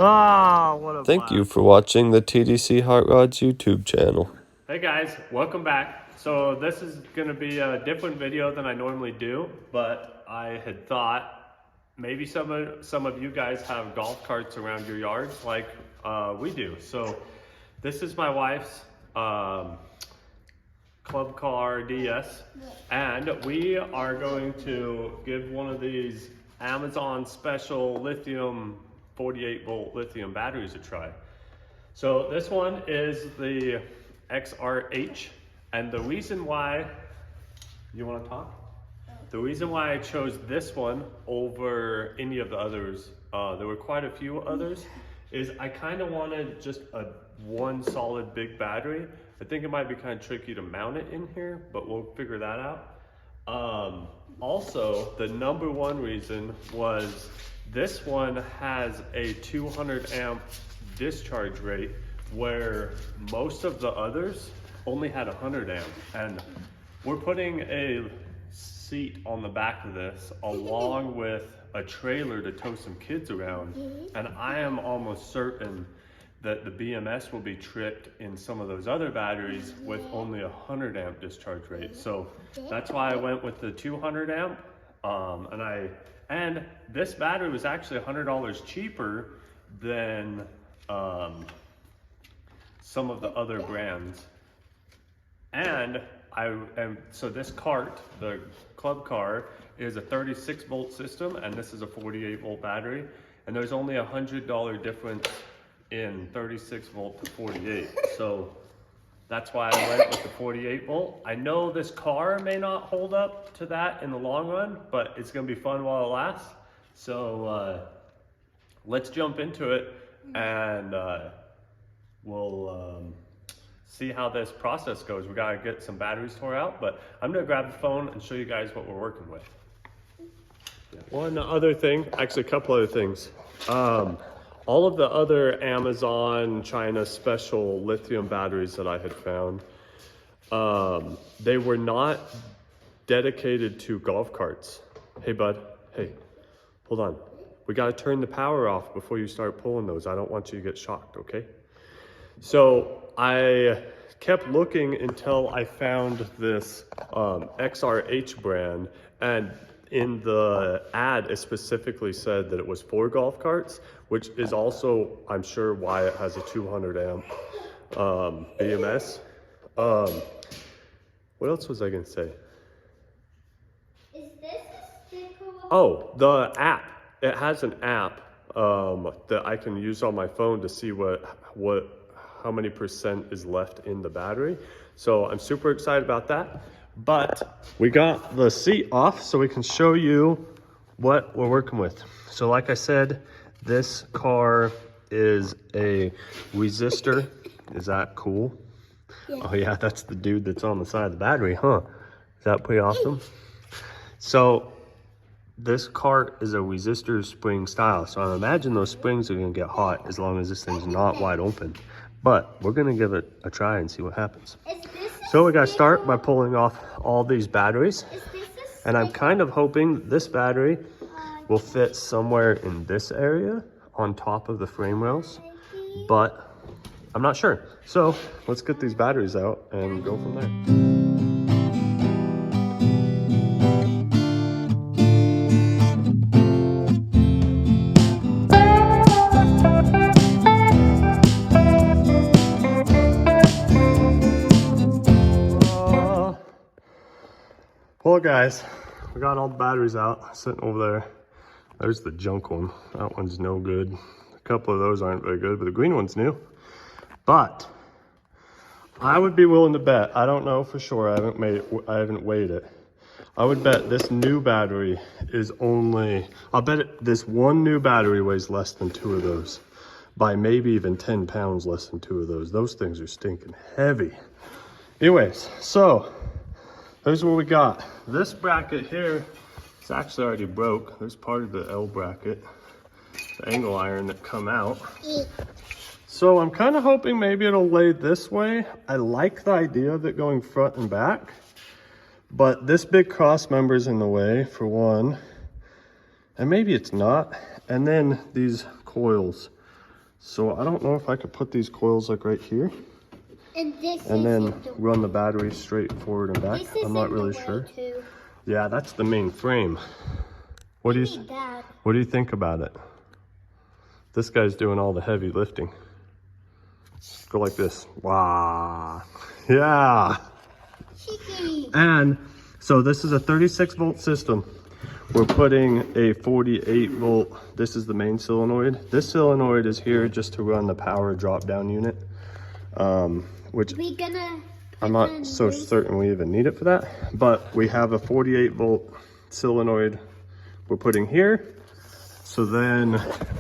Ah, what a Thank you blast. for watching the TDC Hot Rods YouTube channel. Hey guys, welcome back. So this is gonna be a different video than I normally do, but I had thought maybe some of you guys have golf carts around your yards like we do. So this is my wife's club car DS, and we are going to give one of these Amazon special lithium 48 volt lithium batteries a try. So this one is the XRH, and the reason why, you want to talk? The reason why I chose this one over any of the others, there were quite a few others, is I kind of wanted just a one solid big battery. I think it might be kind of tricky to mount it in here, but we'll figure that out. Also, the number one reason was this one has a 200 amp discharge rate where most of the others only had 100 amp, and we're putting a seat on the back of this along with a trailer to tow some kids around, and I am almost certain that the BMS will be tripped in some of those other batteries with only 100 amp discharge rate. So that's why I went with the 200 amp. And this battery was actually $100 cheaper than some of the other brands. And so this cart, the club car, is a 36 volt system, and this is a 48 volt battery. And there's only $100 difference in 36 volt to 48. So that's why I went with the 48 volt. I know this car may not hold up to that in the long run, but it's gonna be fun while it lasts. So let's jump into it, and we'll see how this process goes. We gotta get some batteries tore out, but I'm gonna grab the phone and show you guys what we're working with. One other thing, actually a couple other things. All of the other Amazon China special lithium batteries that I had found, they were not dedicated to golf carts. Hey bud, hey, hold on. We gotta turn the power off before you start pulling those. I don't want you to get shocked, okay? So I kept looking until I found this XRH brand, and in the ad it specifically said that it was for golf carts, which is also, I'm sure, why it has a 200 amp BMS. What else was I gonna say? Is this a sticker? Oh, the app. It has an app that I can use on my phone to see how many percent is left in the battery. So I'm super excited about that. But we got the seat off so we can show you what we're working with. So like I said, this car is a resistor. Is that cool? Yeah. Oh yeah, that's the dude that's on the side of the battery, huh? Is that pretty awesome? So this cart is a resistor spring style. So I imagine those springs are gonna get hot as long as this thing's not wide open. But we're gonna give it a try and see what happens. So we gotta start by pulling off all these batteries. And I'm kind of hoping this battery will fit somewhere in this area on top of the frame rails, but I'm not sure. So let's get these batteries out and go from there. Well guys, we got all the batteries out, sitting over there. There's the junk one. That one's no good. A couple of those aren't very good, but the green one's new. But I would be willing to bet, I don't know for sure, I haven't weighed it. I would bet this new battery is only, I'll bet this one new battery weighs less than 2 of those. By maybe even 10 pounds less than 2 of those. Those things are stinking heavy. Anyways, so here's what we got. This bracket here is actually already broke. There's part of the L bracket, the angle iron that come out. So I'm kind of hoping maybe it'll lay this way. I like the idea of it going front and back, but this big cross member's in the way for one, and maybe it's not. And then these coils So I don't know if I could put these coils like right here And this and then isn't the run the battery straight forward and back. This I'm not isn't really the way sure. to- Yeah, that's the main frame. What do you need that. What do you think about it? This guy's doing all the heavy lifting. Go like this. Wow. Yeah. Cheeky. And so this is a 36 volt system. We're putting a 48 volt. This is the main solenoid. This solenoid is here just to run the power drop down unit, which We gonna. I'm not so certain we even need it for that. But we have a 48 volt solenoid we're putting here. So then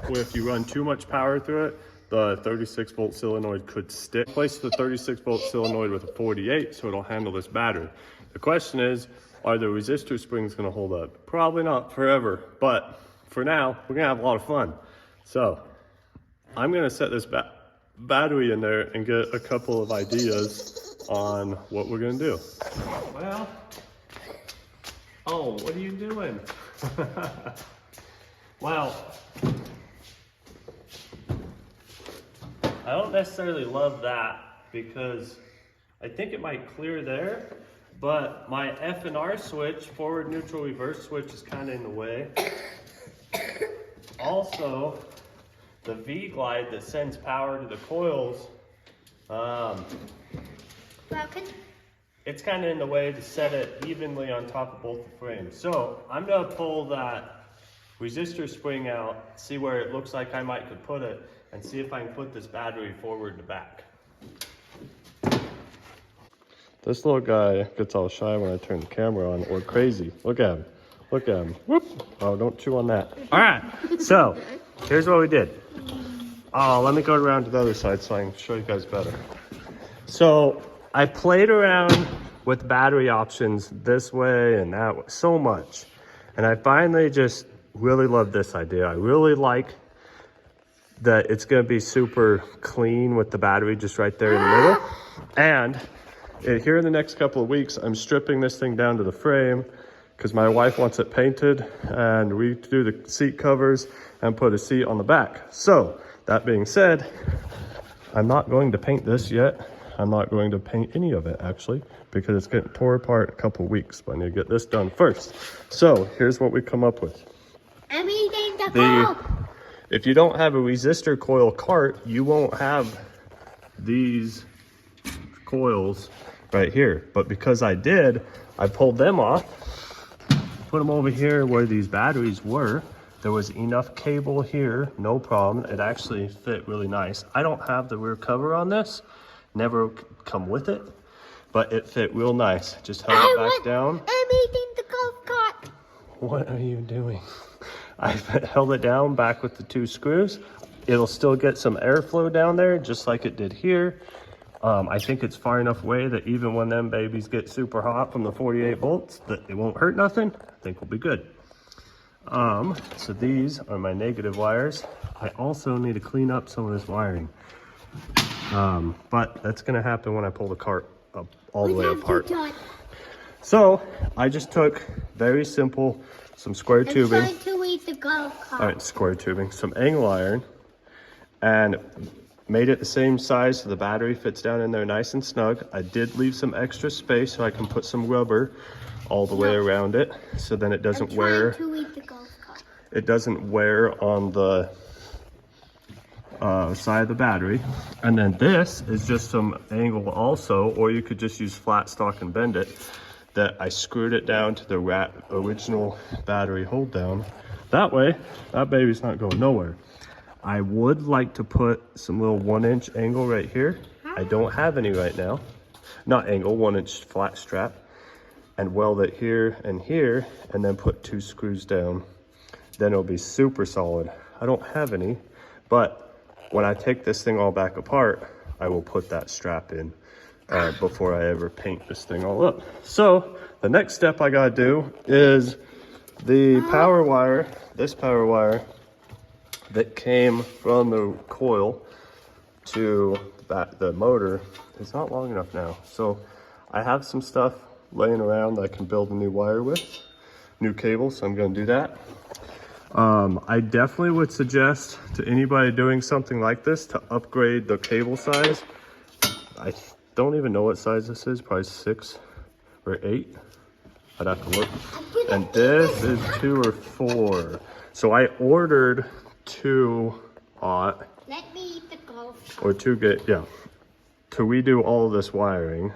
if you run too much power through it, the 36 volt solenoid could stick. Replace the 36 volt solenoid with a 48 so it'll handle this battery. The question is, are the resistor springs gonna hold up? Probably not forever, but for now, we're gonna have a lot of fun. So I'm gonna set this battery in there and get a couple of ideas on what we're gonna do. Well, oh, what are you doing? Well, I don't necessarily love that because I think it might clear there, but my F and R switch, forward, neutral, reverse switch is kind of in the way. Also, the V-glide that sends power to the coils, it's kind of in the way to set it evenly on top of both the frames. So I'm gonna pull that resistor spring out, see where it looks like I might could put it, and see if I can put this battery forward to back. This little guy gets all shy when I turn the camera on, or crazy. Look at him. Look at him. Whoop. Oh, don't chew on that. All right. So here's what we did. Oh, let me go around to the other side so I can show you guys better. So I played around with battery options this way and that way so much. And I finally just really love this idea. I really like that it's going to be super clean with the battery just right there in the middle. And here in the next couple of weeks, I'm stripping this thing down to the frame because my wife wants it painted and redo the seat covers and put a seat on the back. So that being said, I'm not going to paint this yet. I'm not going to paint any of it actually because it's getting tore apart in a couple of weeks, but I need to get this done first. So here's what we come up with. I'm eating the ball. If you don't have a resistor coil cart, you won't have these coils right here. But because I did, I pulled them off, put them over here where these batteries were. There was enough cable here, no problem. It actually fit really nice. I don't have the rear cover on this, never come with it, but it fit real nice. Just held it back down. I'm eating the golf cart. What are you doing? I held it down back with the 2 screws. It'll still get some airflow down there, just like it did here. I think it's far enough away that even when them babies get super hot from the 48 volts, that it won't hurt nothing. I think we'll be good. So these are my negative wires. I also need to clean up some of this wiring. But that's gonna happen when I pull the cart up all the way apart. So I just took very simple, some square tubing. I'm trying to eat the golf cart. All right, square tubing, some angle iron, and made it the same size so the battery fits down in there nice and snug. I did leave some extra space so I can put some rubber all the way around it, so then it doesn't wear. To eat the golf cart. It doesn't wear on the side of the battery. And then this is just some angle also, or you could just use flat stock and bend it. That I screwed it down to the original battery hold down. That way, that baby's not going nowhere. I would like to put some little 1-inch angle right here. I don't have any right now. Not angle, 1-inch flat strap. And weld it here, and then put 2 screws down. Then it'll be super solid. I don't have any, but when I take this thing all back apart, I will put that strap in before I ever paint this thing all up. So the next step I gotta do is the power wire, this power wire that came from the coil to the motor is not long enough now. So I have some stuff laying around that I can build a new wire with, new cable, so I'm gonna do that. I definitely would suggest to anybody doing something like this to upgrade the cable size. I don't even know what size this is, probably 6 or 8. I'd have to look. And this is 2 or 4. So I ordered 2 aught Let me eat the golf cart. or 2 gauge, yeah, to redo all of this wiring,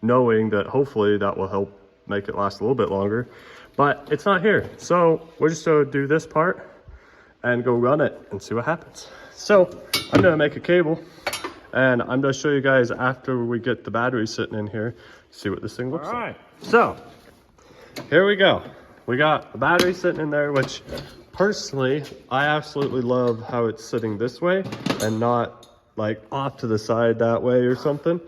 knowing that hopefully that will help make it last a little bit longer. But it's not here. So we're just gonna do this part and go run it and see what happens. So I'm gonna make a cable and I'm gonna show you guys after we get the battery sitting in here, see what this thing looks like. All right, so here we go. We got the battery sitting in there, which personally, I absolutely love how it's sitting this way and not like off to the side that way or something.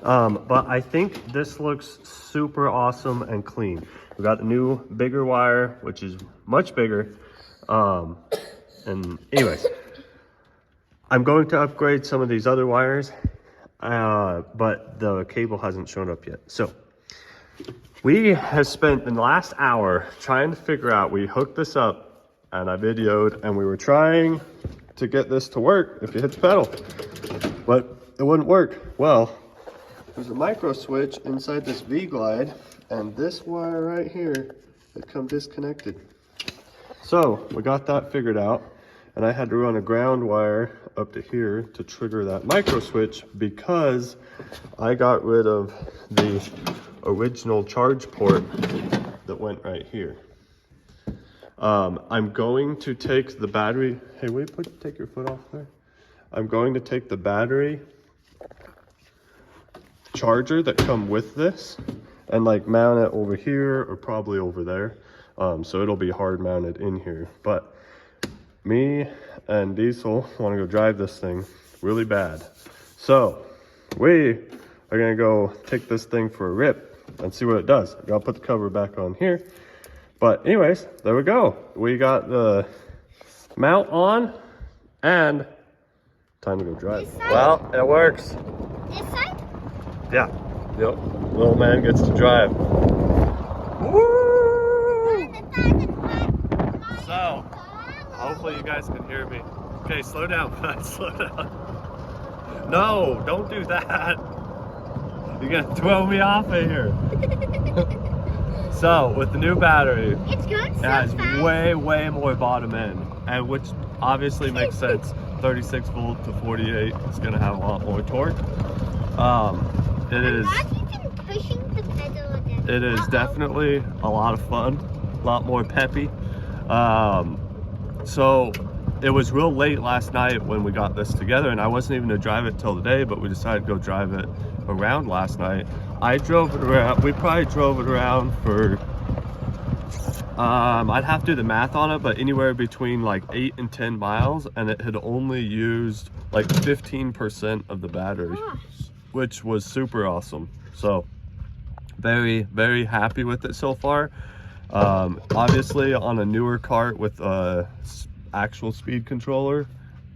But I think this looks super awesome and clean. We got the new bigger wire, which is much bigger. And anyways, I'm going to upgrade some of these other wires, but the cable hasn't shown up yet. So we have spent the last hour trying to figure out, we hooked this up and I videoed and we were trying to get this to work if you hit the pedal, but it wouldn't work. Well, there's a micro switch inside this V-Glide and this wire right here had come disconnected. So we got that figured out and I had to run a ground wire up to here to trigger that micro switch because I got rid of the original charge port that went right here. I'm going to take the battery. Hey, will you take your foot off there? I'm going to take the battery charger that come with this and like mount it over here or probably over there. So it'll be hard mounted in here. But me and Diesel want to go drive this thing really bad. So we are gonna go take this thing for a rip and see what it does. I'll put the cover back on here. But anyways, there we go. We got the mount on and time to go drive. Well, it works. This side? Yeah. Yep. Little man gets to drive. Woo! So, hopefully you guys can hear me. Okay, slow down, guys. Slow down. No, don't do that. You're gonna throw me off of here. So, with the new battery, It's going so it has fast. way more bottom end, and which obviously makes sense. 36 volt to 48 is gonna have a lot more torque. It is. I'm not even pushing the pedal again. It is definitely a lot of fun, a lot more peppy. So it was real late last night when we got this together and I wasn't even gonna drive it till today, but we decided to go drive it around last night. I drove it around, we probably drove it around for, I'd have to do the math on it, but anywhere between like 8 and 10 miles, and it had only used like 15% of the battery, which was super awesome. So very happy with it so far. Obviously on a newer cart with a actual speed controller,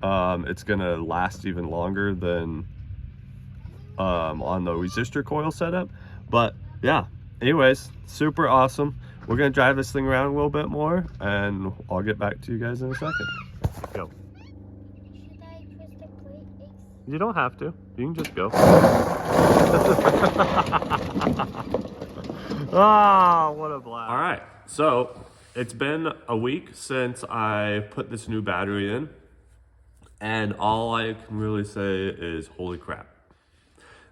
it's gonna last even longer than on the resistor coil setup. But yeah, anyways, super awesome. We're gonna drive this thing around a little bit more and I'll get back to you guys in a second. Go. Should I twist the plate? You don't have to, you can just go. Ah, what a blast. All right, so it's been a week since I put this new battery in, and all I can really say is holy crap.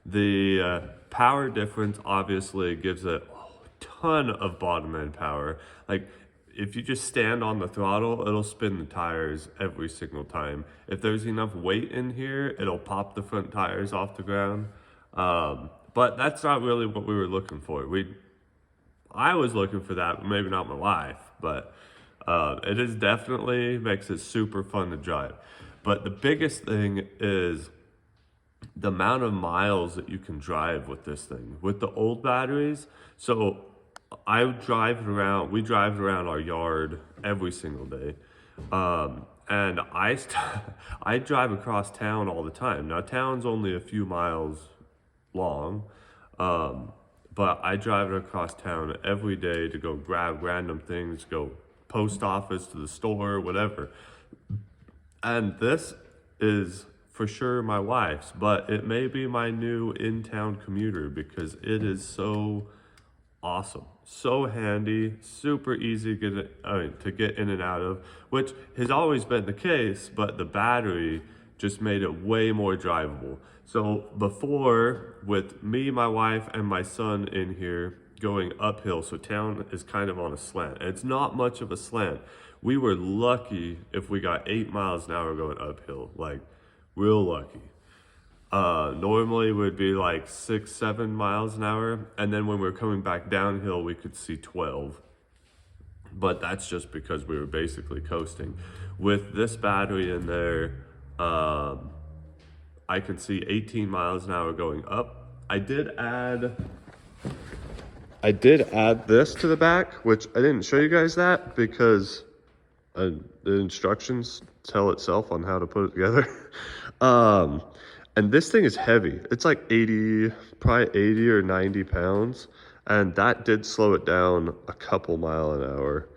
The power difference obviously gives it a ton of bottom end power. Like if you just stand on the throttle, it'll spin the tires every single time. If there's enough weight in here, it'll pop the front tires off the ground. But that's not really what we were looking for. I was looking for that, but maybe not my wife, but it is definitely makes it super fun to drive. But the biggest thing is the amount of miles that you can drive with this thing. With the old batteries, so we drive it around our yard every single day. And I drive across town all the time. Now town's only a few miles long, but I drive it across town every day to go grab random things, go post office to the store, whatever. And this is for sure my wife's, but it may be my new in-town commuter because it is so awesome, so handy, super easy to get in and out of, which has always been the case, but the battery just made it way more drivable. So before, with me, my wife, and my son in here going uphill, so town is kind of on a slant, and it's not much of a slant. We were lucky if we got 8 miles an hour going uphill, like real lucky. Normally would be like 6, 7 miles an hour. And then when we were coming back downhill, we could see 12. But that's just because we were basically coasting. With this battery in there, I can see 18 miles an hour going up. I did add this to the back, which I didn't show you guys that because the instructions tell itself on how to put it together. And this thing is heavy. It's like 80, probably 80 or 90 pounds. And that did slow it down a couple mile an hour.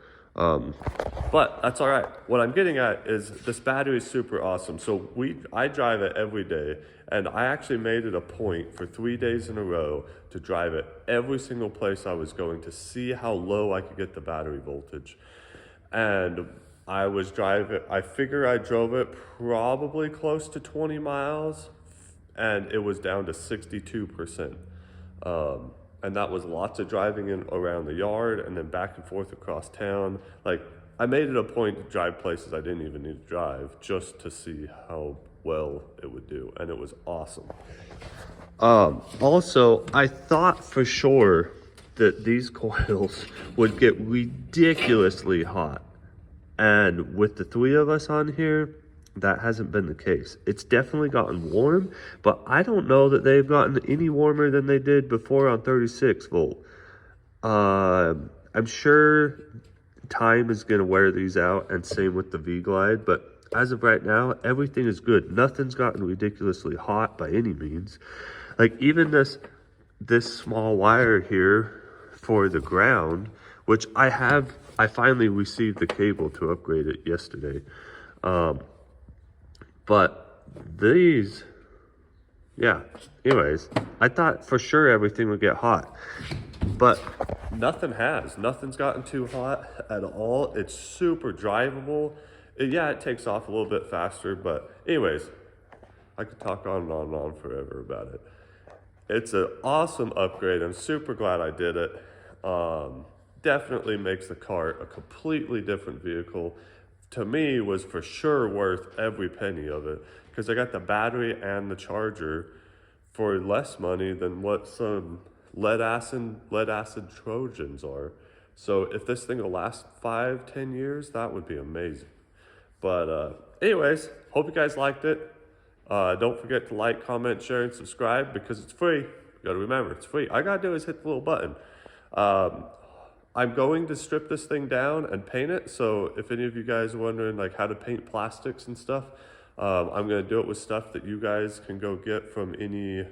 But that's all right. What I'm getting at is this battery is super awesome. So I drive it every day, and I actually made it a point for 3 days in a row to drive it every single place I was going to see how low I could get the battery voltage. And I figure I drove it probably close to 20 miles, and it was down to 62%. And that was lots of driving in around the yard and then back and forth across town. Like, I made it a point to drive places I didn't even need to drive just to see how well it would do, and it was awesome. Also, I thought for sure that these coils would get ridiculously hot. And with the 3 of us on here, that hasn't been the case. It's definitely gotten warm, but I don't know that they've gotten any warmer than they did before on 36 volt. I'm sure time is going to wear these out, and same with the V-Glide, but as of right now, everything is good. Nothing's gotten ridiculously hot by any means. Like even this small wire here for the ground, which I finally received the cable to upgrade it yesterday. But these, yeah, anyways, I thought for sure everything would get hot, but nothing's gotten too hot at all. It's super drivable. It takes off a little bit faster, but anyways, I could talk on and on and on forever about it. It's an awesome upgrade. I'm super glad I did it. Definitely makes the cart a completely different vehicle. To me, was for sure worth every penny of it because I got the battery and the charger for less money than what some lead acid Trojans are. So if this thing will last 5-10 years, that would be amazing. But anyways, hope you guys liked it. Don't forget to like, comment, share, and subscribe because it's free. You gotta remember, it's free. All I gotta do is hit the little button. I'm going to strip this thing down and paint it. So if any of you guys are wondering like how to paint plastics and stuff, I'm gonna do it with stuff that you guys can go get from any,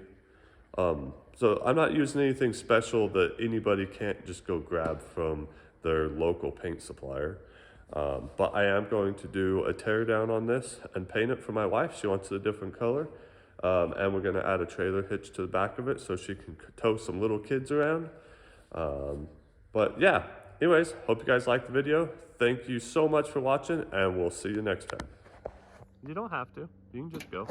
so I'm not using anything special that anybody can't just go grab from their local paint supplier. But I am going to do a tear down on this and paint it for my wife. She wants it a different color. And we're gonna add a trailer hitch to the back of it so she can tow some little kids around. But yeah, anyways, hope you guys liked the video. Thank you so much for watching, and we'll see you next time. You don't have to. You can just go.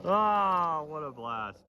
Ah, what a blast.